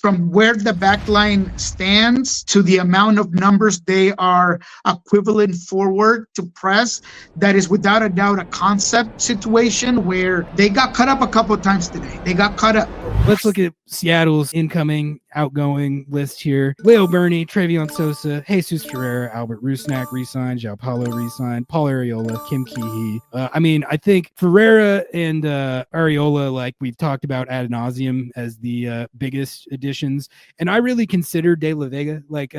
from where the back line stands to the amount of numbers they are equivalent forward to press, that is without a doubt a concept situation where they got cut up a couple of times today. They got cut up. Let's look at Seattle's incoming, outgoing list here. Leo Burney, Trevion Sosa, Jesus Ferreira, Albert Rusnak re-signed, João Paulo re-signed, Paul Arriola, Kim Keehee. I think Ferreira and Arriola, like we've talked about ad nauseum, as the biggest additions. And I really consider De La Vega like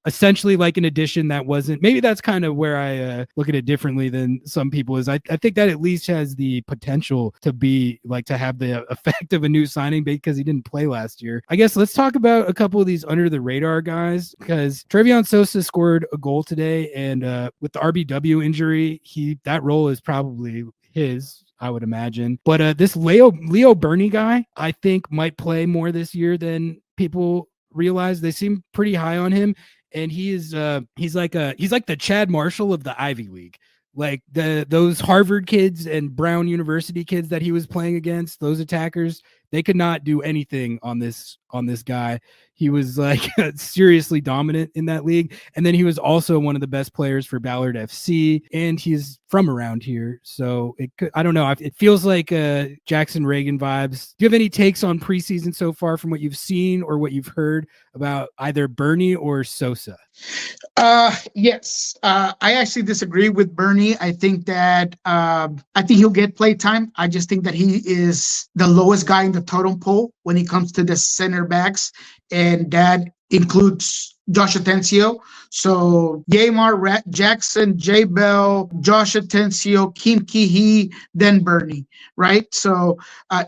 essentially like an addition that wasn't. Maybe that's kind of where I look at it differently than some people. Is I think that at least has the potential to be like to have the effect of a new signing because he didn't play last year. I guess let's talk about a couple of these under the radar guys, because Trevion Sosa scored a goal today, and with the RBW injury, that role is probably his, I would imagine. But this Leo Burney guy, I think might play more this year than people realize. They seem pretty high on him, and he's like the Chad Marshall of the Ivy League. Like those Harvard kids and Brown University kids that he was playing against, those attackers, they could not do anything on this guy. He was like seriously dominant in that league. And then he was also one of the best players for Ballard FC, and he's from around here. So I don't know. It feels like Jackson Reagan vibes. Do you have any takes on preseason so far from what you've seen or what you've heard about either Burney or Sosa? Yes. I actually disagree with Burney. I think that he'll get play time. I just think that he is the lowest guy in the totem pole when it comes to the center backs, and that includes Josh Atencio. So Yamar, Jackson, J Bell, Josh Atencio, Kim Keehee, then Burney, right? So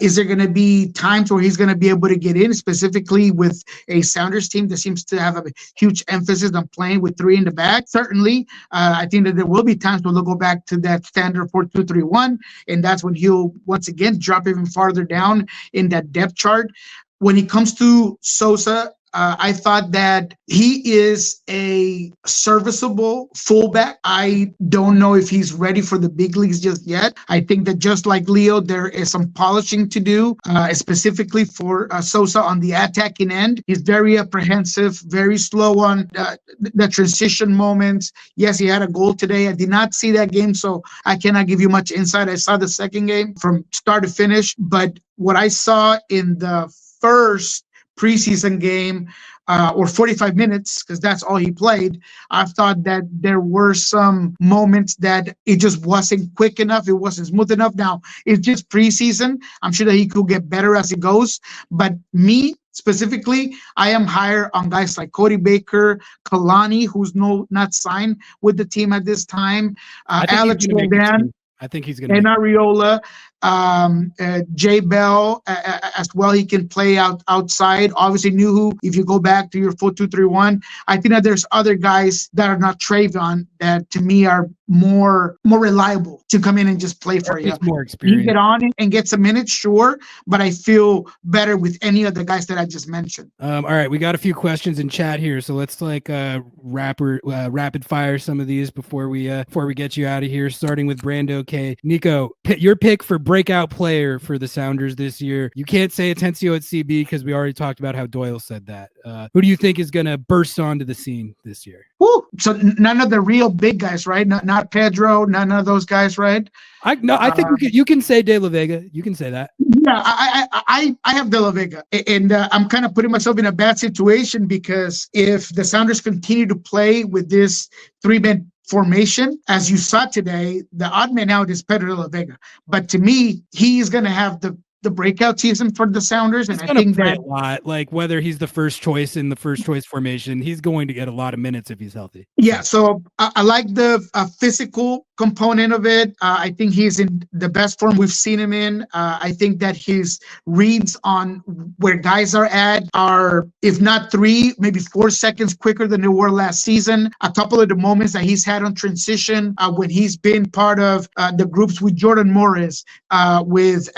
is there going to be times where he's going to be able to get in, specifically with a Sounders team that seems to have a huge emphasis on playing with three in the back? Certainly. I think that there will be times where they'll go back to that standard 4-2-3-1, and that's when he'll once again drop even farther down in that depth chart. When it comes to Sosa, I thought that he is a serviceable fullback. I don't know if he's ready for the big leagues just yet. I think that just like Leo, there is some polishing to do, specifically for Sosa on the attacking end. He's very apprehensive, very slow on the transition moments. Yes, he had a goal today. I did not see that game, so I cannot give you much insight. I saw the second game from start to finish, but what I saw in the first preseason game, or 45 minutes, because that's all he played, I thought that there were some moments that it just wasn't quick enough. It wasn't smooth enough. Now, it's just preseason. I'm sure that he could get better as it goes. But me, specifically, I am higher on guys like Cody Baker, Kalani, who's not signed with the team at this time, Alex Roldan. I think he's going to. And Arriola, J Bell as well. He can play outside. Obviously, Nuhu, if you go back to your 4-2-3-1, I think that there's other guys that are not Trevion that to me are more reliable to come in and just play for you. More experience. You get on and get some minutes, sure, but I feel better with any of the guys that I just mentioned. All right, we got a few questions in chat here, so let's rapid fire some of these before we get you out of here. Starting with Brando K. Niko, your pick for breakout player for the Sounders this year. You can't say Atencio at CB because we already talked about how Doyle said that. Who do you think is going to burst onto the scene this year? Woo! So none of the real big guys, right? Not Pedro, none of those guys, right? I think you can say De La Vega. You can say that. Yeah, I have De La Vega, and I'm kind of putting myself in a bad situation because if the Sounders continue to play with this three-man formation, as you saw today, the odd man out is Pedro De La Vega. But to me, he's going to have the breakout season for the Sounders, and I think that a lot, like whether he's the first choice in the first choice formation, he's going to get a lot of minutes if he's healthy. Yeah, so I like the physical component of it. I think he's in the best form we've seen him in. I think that his reads on where guys are at are, if not 3, maybe 4 seconds quicker than they were last season. A couple of the moments that he's had on transition when he's been part of the groups with Jordan Morris, with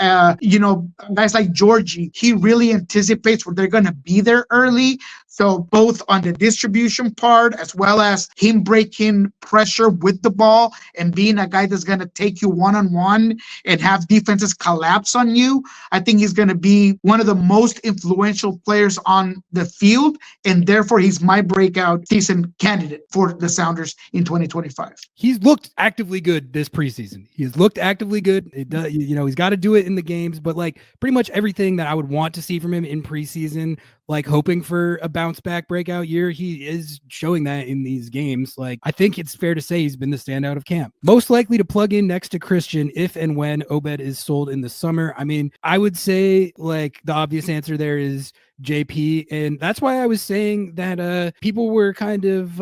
guys like Georgie, he really anticipates where they're going to be there early. So both on the distribution part as well as him breaking pressure with the ball and being a guy that's going to take you one-on-one and have defenses collapse on you, I think he's going to be one of the most influential players on the field, and therefore he's my breakout season candidate for the Sounders in 2025. He's looked actively good this preseason. He's looked actively good. It does, he's got to do it in the games, but like pretty much everything that I would want to see from him in preseason, like hoping for a bounce back breakout year, he is showing that in these games. Like, I think it's fair to say he's been the standout of camp. Most likely to plug in next to Christian if and when Obed is sold in the summer. I mean, I would say like the obvious answer there is JP, and that's why I was saying that people were kind of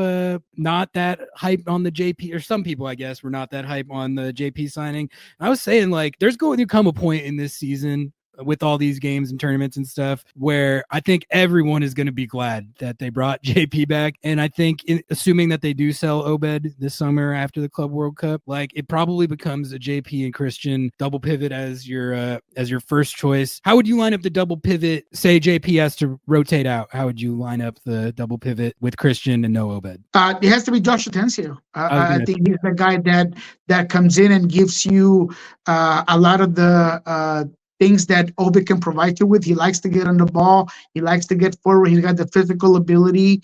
not that hyped on the JP, or some people I guess were not that hyped on the JP signing. I was saying like there's going to come a point in this season with all these games and tournaments and stuff where I think everyone is going to be glad that they brought JP back. And I think assuming that they do sell Obed this summer after the Club World Cup, like it probably becomes a JP and Christian double pivot as your first choice. How would you line up the double pivot? Say JP has to rotate out. How would you line up the double pivot with Christian and no Obed? It has to be Josh Atencio. I think he's the guy that comes in and gives you a lot of the things that Obed can provide you with. He likes to get on the ball. He likes to get forward. He's got the physical ability.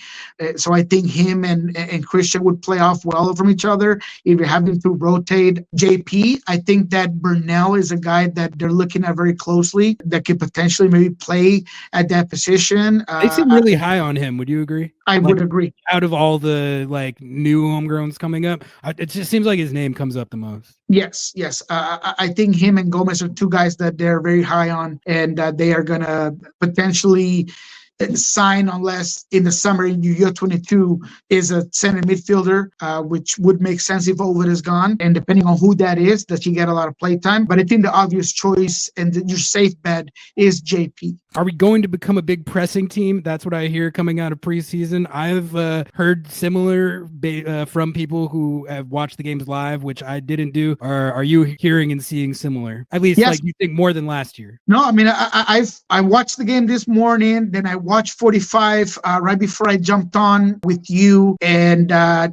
So I think him and Christian would play off well from each other if you're having to rotate JP. I think that Burnell is a guy that they're looking at very closely that could potentially maybe play at that position. They seem really high on him. Would you agree? I would agree. Out of all the like new homegrowns coming up, it just seems like his name comes up the most. Yes. I think him and Gomez are two guys that they're very high on, and they are going to potentially sign unless in the summer in year 22 is a center midfielder, which would make sense if Ovid is gone. And depending on who that is, does he get a lot of play time? But I think the obvious choice and your safe bet is JP. Are we going to become a big pressing team? That's what I hear coming out of preseason. I've heard similar from people who have watched the games live, which I didn't do. Are you hearing and seeing similar? At least, yes. Like you think more than last year? No, I mean I watched the game this morning, then I watched 45 right before I jumped on with you, and I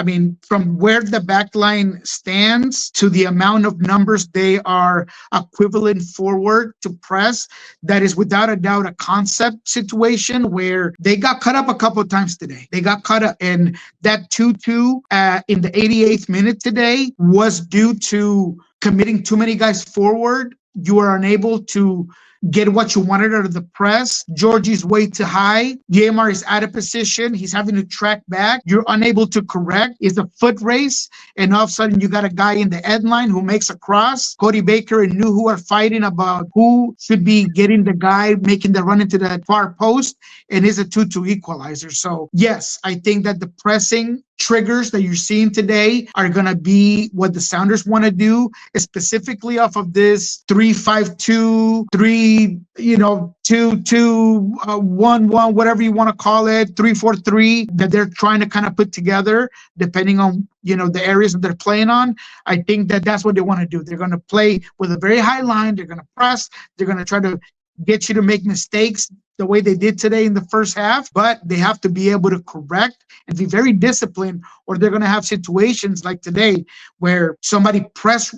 mean from where the back line stands to the amount of numbers they are equivalent forward to press, that is without a doubt a concept situation where they got cut up a couple of times today. They got cut up, and that 2-2 in the 88th minute today was due to committing too many guys forward. You are unable to get what you wanted out of the press. Georgie's way too high. Yamar is out of position. He's having to track back. You're unable to correct. It's a foot race. And all of a sudden, you got a guy in the end line who makes a cross. Cody Baker and New who are fighting about who should be getting the guy making the run into that far post. And it's a 2-2 equalizer. So, yes, I think that the pressing triggers that you're seeing today are going to be what the Sounders want to do, specifically off of this 3-5-2, 2-2-1-1, whatever you want to call it, 3-4-3 that they're trying to kind of put together depending on the areas that they're playing on. I think that that's what they want to do. They're going to play with a very high line. They're going to press. They're going to try to get you to make mistakes the way they did today in the first half, but they have to be able to correct and be very disciplined, or they're going to have situations like today where somebody plays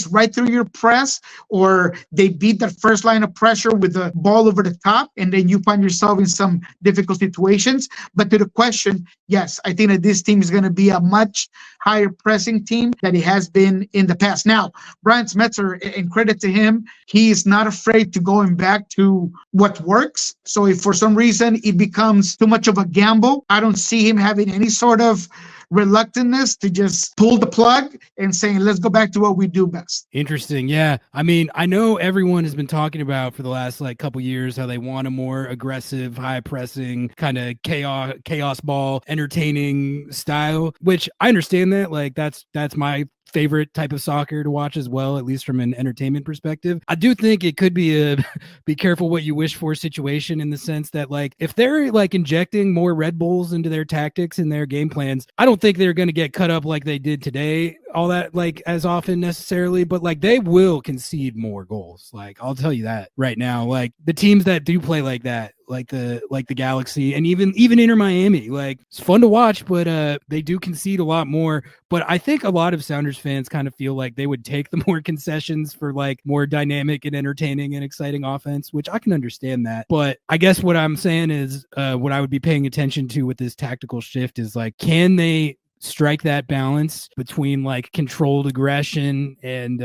right through your press, or they beat that first line of pressure with the ball over the top, and then you find yourself in some difficult situations. But to the question, yes, I think that this team is going to be a much higher pressing team than it has been in the past. Now, Brian Smetzer, and credit to him, he is not afraid to going back to what works. So if for some reason it becomes too much of a gamble, I don't see him having any sort of reluctantness to just pull the plug and saying, let's go back to what we do best. Interesting. Yeah. I mean, I know everyone has been talking about for the last couple years how they want a more aggressive, high pressing kind of chaos ball, entertaining style, which I understand that. Like that's my favorite type of soccer to watch as well, at least from an entertainment perspective. I do think it could be a be careful what you wish for situation, in the sense that if they're injecting more Red Bulls into their tactics and their game plans, I don't think they're going to get cut up like they did today. all that like as often necessarily, but like they will concede more goals. Like I'll tell you that right now. Like the teams that do play like that, like the Galaxy and even Inter Miami, like it's fun to watch, but they do concede a lot more. But I think a lot of Sounders fans kind of feel like they would take the more concessions for like more dynamic and entertaining and exciting offense, which I can understand that. But I guess what I'm saying is what I would be paying attention to with this tactical shift is like, can they strike that balance between like controlled aggression and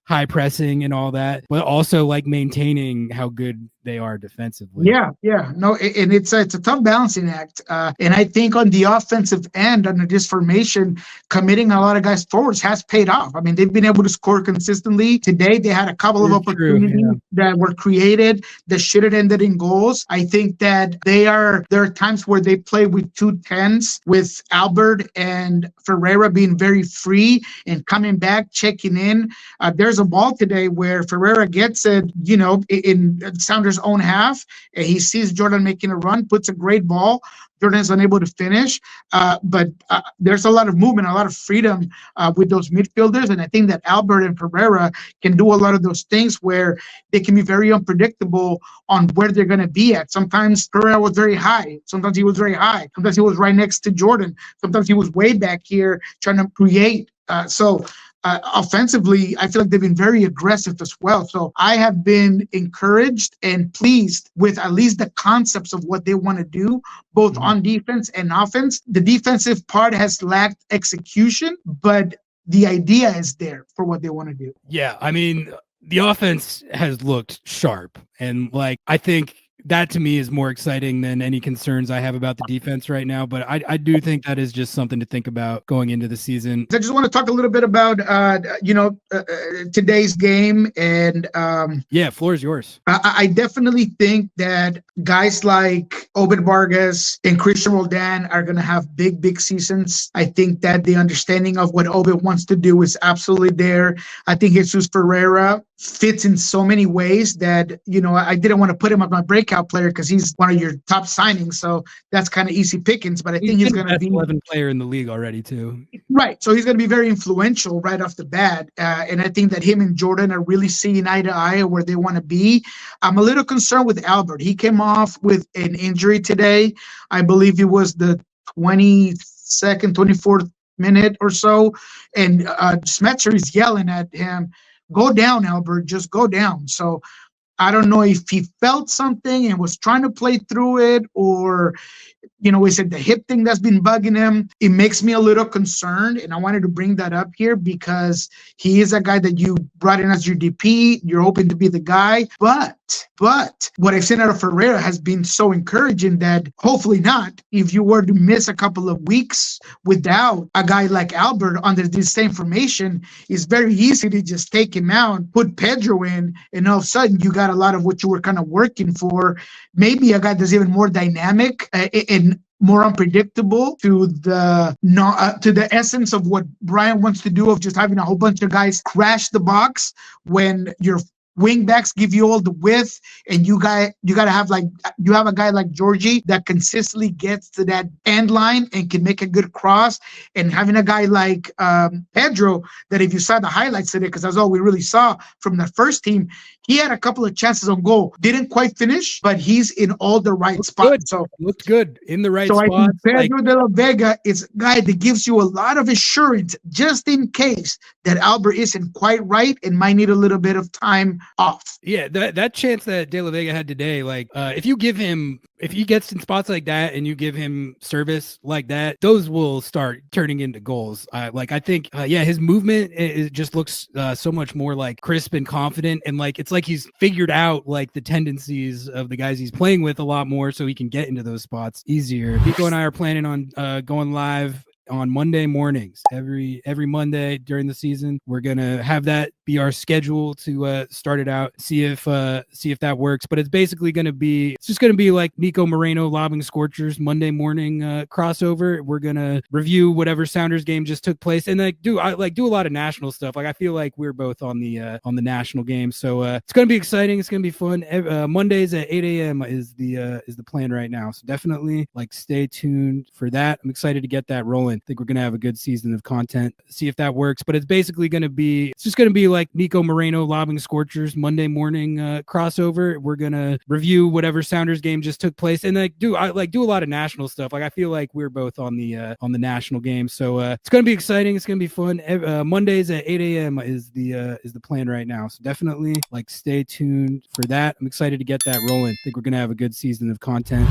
high pressing and all that, but also like maintaining how good they are defensively. Yeah. No, and it's a tough balancing act. And I think on the offensive end, under this formation, committing a lot of guys forwards has paid off. I mean, they've been able to score consistently. Today, they had a couple of opportunities that were created that should have ended in goals. I think that there are times where they play with 2 10s, with Albert and Ferreira being very free and coming back, checking in. There's a ball today where Ferreira gets it, in Sounders' own half, and he sees Jordan making a run, puts a great ball. Jordan is unable to finish, but there's a lot of movement, a lot of freedom with those midfielders, and I think that Albert and Ferreira can do a lot of those things where they can be very unpredictable on where they're going to be at. Sometimes Ferreira was very high. Sometimes he was very high. Sometimes he was right next to Jordan. Sometimes he was way back here trying to create. Offensively, I feel like they've been very aggressive as well. So I have been encouraged and pleased with at least the concepts of what they want to do, both on defense and offense. The defensive part has lacked execution, but the idea is there for what they want to do. Yeah, I mean, the offense has looked sharp. And like, I think that to me is more exciting than any concerns I have about the defense right now. But I do think that is just something to think about going into the season. I just want to talk a little bit about, today's game. And floor is yours. I definitely think that guys like Obed Vargas and Christian Roldan are going to have big seasons. I think that the understanding of what Obed wants to do is absolutely there. I think Jesus Ferreira fits in so many ways that, I didn't want to put him as my breakout player because he's one of your top signings. So that's kind of easy pickings, but I think he's going to be 11 player in the league already too. Right. So he's going to be very influential right off the bat. And I think that him and Jordan are really seeing eye to eye where they want to be. I'm a little concerned with Albert. He came off with an injury today. I believe it was the 22nd, 24th minute or so. And Smetzer is yelling at him, "Go down, Albert, just go down." So I don't know if he felt something and was trying to play through it, or, is it the hip thing that's been bugging him? It makes me a little concerned, and I wanted to bring that up here because he is a guy that you brought in as your DP. You're hoping to be the guy, but what I've seen out of Ferreira has been so encouraging that hopefully not. If you were to miss a couple of weeks without a guy like Albert under this same formation, it's very easy to just take him out, put Pedro in, and all of a sudden you got a lot of what you were kind of working for. Maybe a guy that's even more dynamic and more unpredictable to the essence of what Brian wants to do, of just having a whole bunch of guys crash the box when your wing backs give you all the width, and you have a guy like Georgie that consistently gets to that end line and can make a good cross, and having a guy like Pedro that, if you saw the highlights today, because that's all we really saw from the first team, he had a couple of chances on goal, didn't quite finish, but he's in all the right spots. Good. So looked good in the right spots. I think Pedro de la Vega is a guy that gives you a lot of assurance just in case that Albert isn't quite right and might need a little bit of time off. Yeah, that chance that De La Vega had today, like if he gets in spots like that and you give him service like that, those will start turning into goals. I think his movement it just looks so much more like crisp and confident, and like it's like he's figured out like the tendencies of the guys he's playing with a lot more, so he can get into those spots easier. Niko and I are planning on going live on Monday mornings. Every Monday during the season, we're gonna have that be our schedule to start it out, see if that works. But it's basically going to be like Niko Moreno Lobbing Scorchers Monday morning crossover. We're gonna review whatever Sounders game just took place, and do a lot of national stuff. Like I feel like we're both on the national game, so it's gonna be exciting. It's gonna be fun. Mondays at 8 a.m. is the plan right now. So definitely stay tuned for that. I'm excited to get that rolling. I think we're gonna have a good season of content. See if that works. But it's basically gonna be like Niko Moreno Lobbing Scorchers Monday morning crossover. We're gonna review whatever Sounders game just took place, and do a lot of national stuff. Like I feel like we're both on the national game, so it's gonna be exciting. It's gonna be fun. Mondays at 8 a.m. is the plan right now. So definitely stay tuned for that. I'm excited to get that rolling. I think we're gonna have a good season of content.